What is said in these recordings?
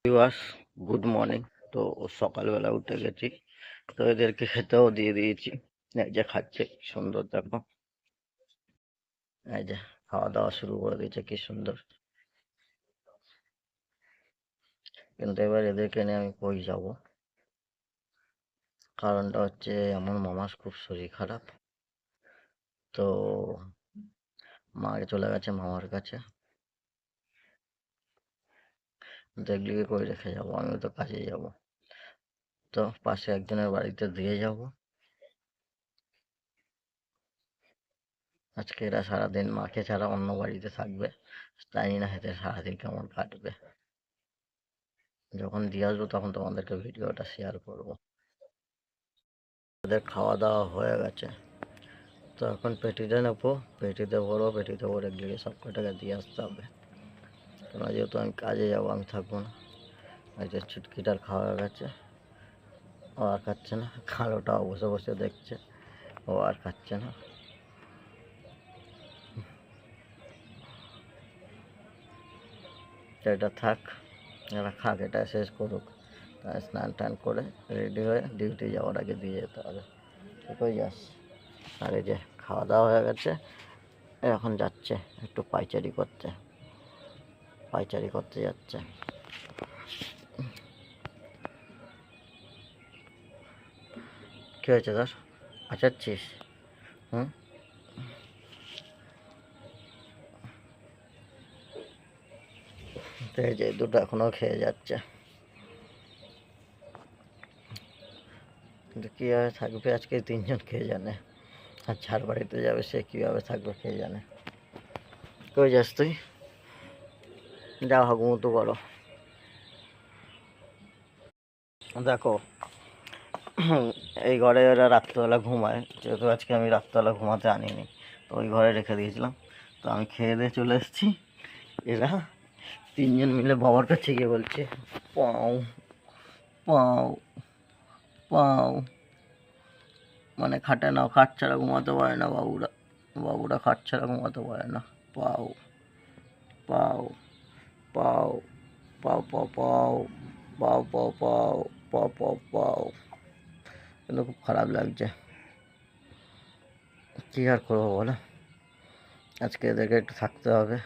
Viewers, good morning. তো সকালবেলা উঠে গেছি, তো এদেরকে খেতেও দিয়ে দিয়েছি। এই যে খাচ্ছে, কি সুন্দর দেখো। এই যে খাওয়া দাওয়া শুরু করে দিয়েছে, কি সুন্দর। কিন্তু এবার এদেরকে নিয়ে আমি কই যাব? কারণটা হচ্ছে আমার মামার খুব শরীর খারাপ। তো মা চলে গেছে মামার কাছে। দেখলি কই রেখে যাবো? আমিও তো কাজে যাব। তো পাশে একজনের বাড়িতে দিয়ে যাব। আজকে এরা সারাদিন মাকে ছাড়া অন্য বাড়িতে থাকবে। জানি না এদের সারাদিন কেমন কাটবে। যখন দিয়ে আসবো তখন তোমাদেরকে ভিডিওটা শেয়ার করব। ওদের খাওয়া দাওয়া হয়ে গেছে, তো এখন পেটিতে নেবো। পেটিতে ভরবো, পেটিতে ভরে গিয়ে সব কটাকে দিয়ে আসতে হবে। কেন, যেহেতু আমি কাজে যাবো, আমি থাকবো না। এই যে ছুটকিটার খাওয়া হয়ে গেছে, ও আর খাচ্ছে না। কালোটাও বসে বসে দেখছে, ও আর খাচ্ছে না। তো এটা থাক, এরা খাক, এটা শেষ করুক। তাই স্নান টান করে রেডি হয়ে ডিউটি যাওয়ার আগে দিয়ে যেতে হবে। ঠিক হয়ে যাস। আর এই যে খাওয়া দাওয়া হয়ে গেছে, এখন যাচ্ছে একটু পাইচারি করতে যাচ্ছে। কি হয়েছে তোর? আচাচ্ছিস? হুম। তো এই যে দুটো এখনো খেয়ে যাচ্ছে, কিন্তু কীভাবে থাকবে আজকে তিনজন খেয়ে জানে। আর যার বাড়িতে যাবে সে কীভাবে থাকবে খেয়ে জানে। কই যাস তুই? যাও হাগুমতো করো। দেখো, এই ঘরে ওরা রাত্রবেলা ঘুমায়, যেহেতু আজকে আমি রাত্রবেলা ঘুমাতে আনিনি, তো ওই ঘরে রেখে দিয়েছিলাম। তো আমি খেয়ে দিয়ে চলে এসেছি। এরা তিনজন মিলে বাবার কাছে গিয়ে বলছে পাও পাও পাও। মানে খাটে না, খাট ছাড়া ঘুমাতে পারে না বাবুরা। বাবুরা খাট ছাড়া ঘুমাতে পারে না। পাও পাও পাও পাও পাও পাও পাও পাও পাও পাও পাও পাও। কিন্তু খুব খারাপ লাগছে, কী আর করবো বলো। আজকে এদেরকে একটু থাকতে হবে।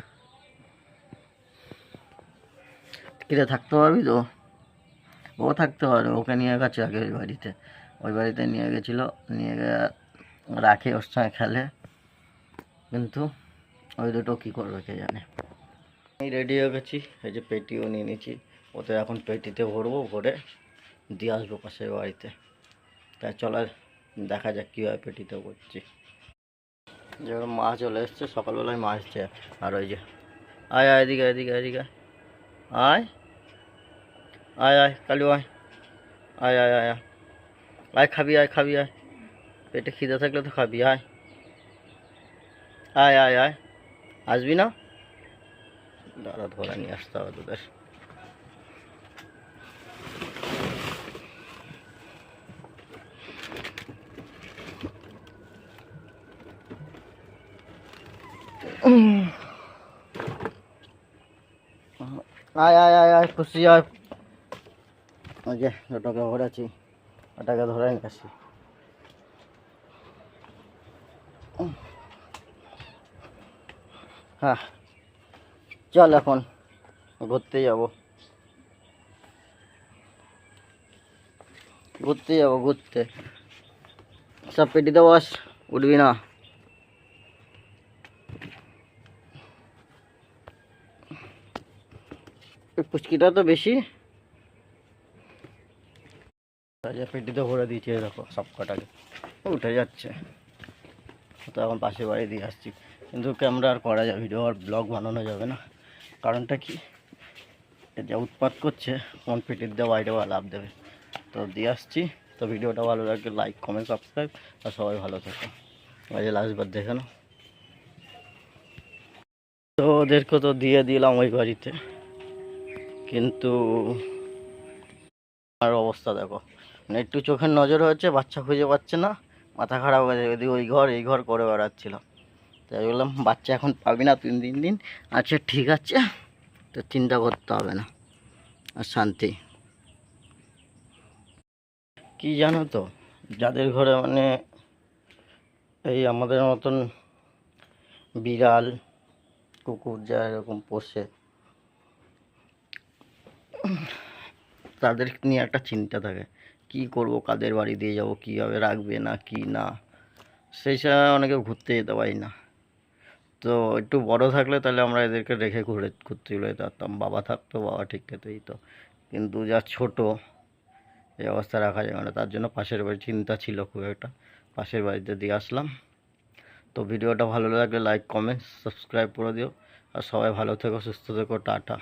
কিরে, থাকতে পারবি তো? ও থাকতে পারবে, ওকে নিয়ে গেছে আগে ওই বাড়িতে। ওই বাড়িতে নিয়ে গেছিলো, নিয়ে গিয়ে রাখে, ওর সঙ্গে খেলে। কিন্তু ওই দুটো কী করবে কে জানে। আমি রেডি হয়ে গেছি, এই যে পেটিও নিয়ে নিয়েছি। ওতে এখন পেটিতে ভরবো, ভরে দিয়ে আসবো পাশের বাড়িতে। তাই চলো দেখা যাক কীভাবে পেটিতে করছি। যেমন মা চলে এসছে, সকালবেলায় মা এসছে। আর ওই যে আয় আয়, এদিকে এদিকে এদিকে আয় আয় আয় কালু আয় আয় আয় আয় আয়, খাবি আয়, খাবি আয়। পেটে খিদে থাকলে তো খাবি, আয় আয় আয় আয়। আসবি না? দাঁড়া, ধরে নিয়ে আসতে হবে তোদের। আয় আয় আয় আয়, খুশি আয়। ওই যে ওটাকে ধরেছি, ওটাকে ধরে নিয়ে আসি। হ্যাঁ, চল এখন ঘুরতে যাবো, ঘুরতে। সব পেটিতে বস, উঠবি না। পুচকিটা তো বেশি। পেটিতে ভরে দিয়েছি, দেখো সব কটাকে উঠে যাচ্ছে। তো এখন পাশের বাড়ি দিয়ে আসছি, কিন্তু ক্যামেরা আর করা যাবে, ভিডিও আর ব্লগ বানানো যাবে না। কারণটা কি, যা উৎপাত করছে, কোন পেটির দিয়ে বাইরে বা লাভ দেবে। তো দিয়ে আসছি। তো ভিডিওটা ভালো লাগলে লাইক কমেন্ট সাবস্ক্রাইব, আর সবাই ভালো থাকো। আজ লাস্টবার দেখে নাও। তো ওদেরকে তো দিয়ে দিলাম ওই বাড়িতে, কিন্তু আর অবস্থা দেখো, মানে একটু চোখের নজর হয়েছে, বাচ্চা খুঁজে পাচ্ছে না, মাথা খারাপ হয়ে যায়। ওই ঘর এই ঘর করে বেড়াচ্ছিল। তাই বললাম বাচ্চা এখন পাবি না, 3 দিন। আচ্ছা ঠিক আছে, তো চিন্তা করতে হবে না। আর শান্তি। কি জানো তো, যাদের ঘরে মানে এই আমাদের মতন বিড়াল কুকুর যা এরকম পোষে, তাদের নিয়ে একটা চিন্তা থাকে, কি করব, কাদের বাড়ি দিয়ে যাব, কীভাবে রাখবে না কি না, সেই সময় অনেকে ঘুরতে যেতে পারি না। তো একটু বড় থাকলে তাহলে আমরা এদেরকে রেখে ঘুরতে চলে যেতে পারতাম, বাবা থাকতো, বাবা ঠিক খেতে দিত। কিন্তু যা ছোট, এই অবস্থা রাখা যাবে না, তার জন্য পাশের বাড়ি চিন্তা ছিল খুব একটা, পাশের বাড়িতে দিয়ে আসলাম। তো ভিডিওটা ভালো লাগলে লাইক কমেন্ট সাবস্ক্রাইব করে দিও, আর সবাই ভালো থেকো, সুস্থ থেকো, টাটা।